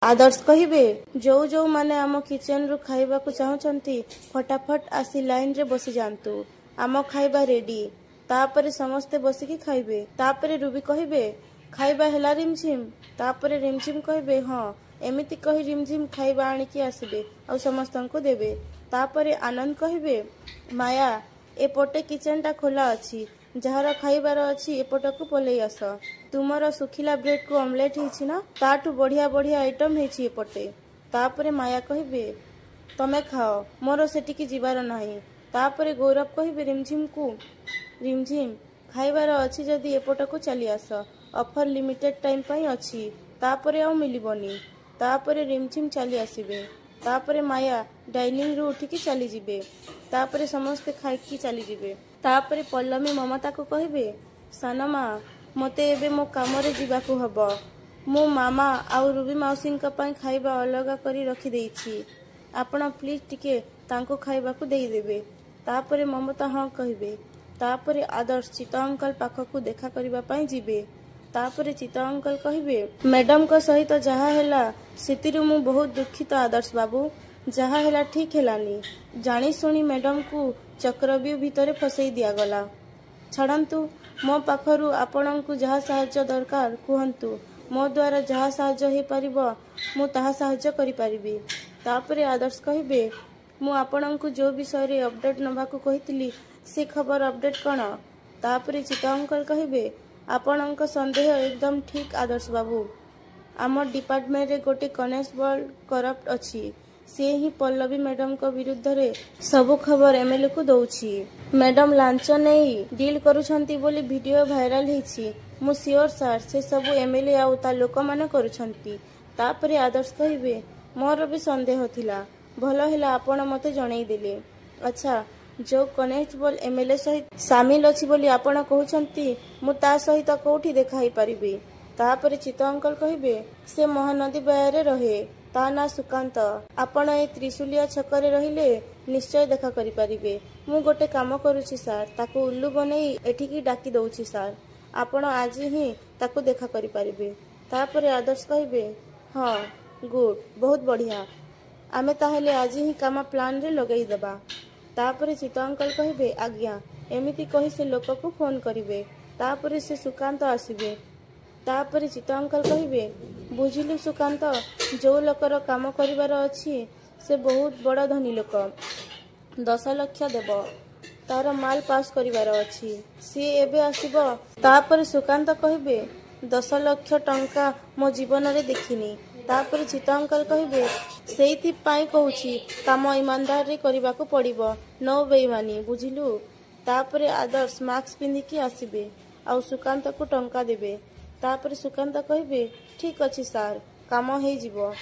आदर्श कहिबे जो जो माने आम किचन रु खाइबा को चाहूचंती फटाफट आसी लाइन रे बसी जांतु आम खाइबा रेडी। तापरे समस्ते बसिकी खाइबे। तापरे रूबी कहिबे खाइबा हेला रिमझिम। तापरे रिमझिम कहिबे हाँ एमिति कही रिमझिम खाइबा आनिकी आसबे और समस्तंको देबे। तापरे आनंद कहिबे माया एपटे किचन टा खोला अछि जहार खाइबार अछि एपटकू पलई आस। तुमर सुखिला ब्रेड को ऑमलेट हिछि ना ताठू बढ़िया बढ़िया आइटम हिछि एपटे। तापरे माया कहिबे तमे खाओ मोर सेटिकी जिबार नाही। तापरे गौरव कहिबे रिमझिम को रिमझिम खाइबार अछि जदि एपटकू चली आस ऑफर लिमिटेड टाइम पई अछि तापरे आउ मिलिबनी। तापरे रिमझिम चली आसीबे। तापरे माया डाइनिंग रु उठिकी चली जिबे। तापरे समस्ते खाइकी चली जिबे। तापरे पल्लवी ममता को कहिबे सानमा मते एबे मो कामरे जिबाकू हबो मो मामा आउ रूबी माउसींका पई खाइबा अलगा करी रखी देइछि आपण प्लीज टिके तांको खाइबाकू देई देबे। तापरे ममता हाँ कहिबे। तापरे आदर्श चित्त अंकल पाखकू देखा करिबा पई जिबे। तापरे चित्त अंकल कहिबे मैडम को सहित जहा हेला सेतिरु मु बहुत दुखित आदर्श बाबू जहा हेला ठीक हेलानी जानी सुनी मैडम को चक्रव्यूह भितरे फसई दिया गला। छाड़ंतु मो पाखरु आपणंकु जहा साहाय्य दरकार कुहंतु मो द्वारा जहा साहाय्य हे परिबो मु ताहा साहाय्य करि परिबी। तापरे आदर्श कहिबे मु आपणंकु जो विषय रे अपडेट नबाकू कहितली से खबर अपडेट कण। तापरे चित्त अंकल कहिबे आपणंक संदेह एकदम ठीक आदर्श बाबू आम डिपार्टमेंट रे गोटे कनेस्टेबल करप्ट अछि से ही पल्लवी मैडम को विरुद्ध रे सबु खबर एमएलए को दउछि। मैडम लांच नेई डील करूछंती बोली वीडियो वायरल हिछि मु सियोर सर से सबु एमएलए आउ ता लोक माने करूछंती। तापरे आदर्श कहिबे मोर भी संदेह थिला भलो हिला आपण मते जणै देले। अच्छा जो कनेस्टेबल एमएलए सहित शामिल अछि बोली आपण कहउछंती मु ता सहित कोठी देखाई परिबे। तापरे चित्त अंकल कहिबे से महानदी बायारे रहे ता ना सुकांत आपण ए त्रिशुलिया छकरे रहिले निश्चय देखा करि परिबे। मु गोटे काम करूछि सर ताको उल्लू बनेई एठिकी डाकी दउछि सर आपण आज ही ताको देखा करि परिबे। तापरे आदर्श कहिबे हाँ गुड बहुत बढ़िया आमे ताहेले आज ही काम प्लान रे लगेई दबा। तापरे चित्त अंकल कहिबे आज्ञा एमिति कहि से लोक को फोन करिवे। तापरे से सुकांत आसीबे। तापरे चित्त अंकल कहिबे बुझिलु सुकांत जो लोकर काम करिवार अछि से बहुत बड़ा धनी लोक 10 लाख देब तार माल पास करिवार अछि सी एबे आसीबो। तापरे सुकांत कहिबे 10 लाख टंका मो जीवन रे देखिनी। तापरे चित्त अंकल कहिबे सेइथि पाई कहूछि काम ईमानदार रे करिबाकू पड़िबो नो बेईमानी बुझिलु। तापरे आदर्श मास्क पिंधिकी आसीबे आउ सुकांत को टंका देबे। तापरे सुकांत कहिबे ठीक अछि सार काम हेई जिवो।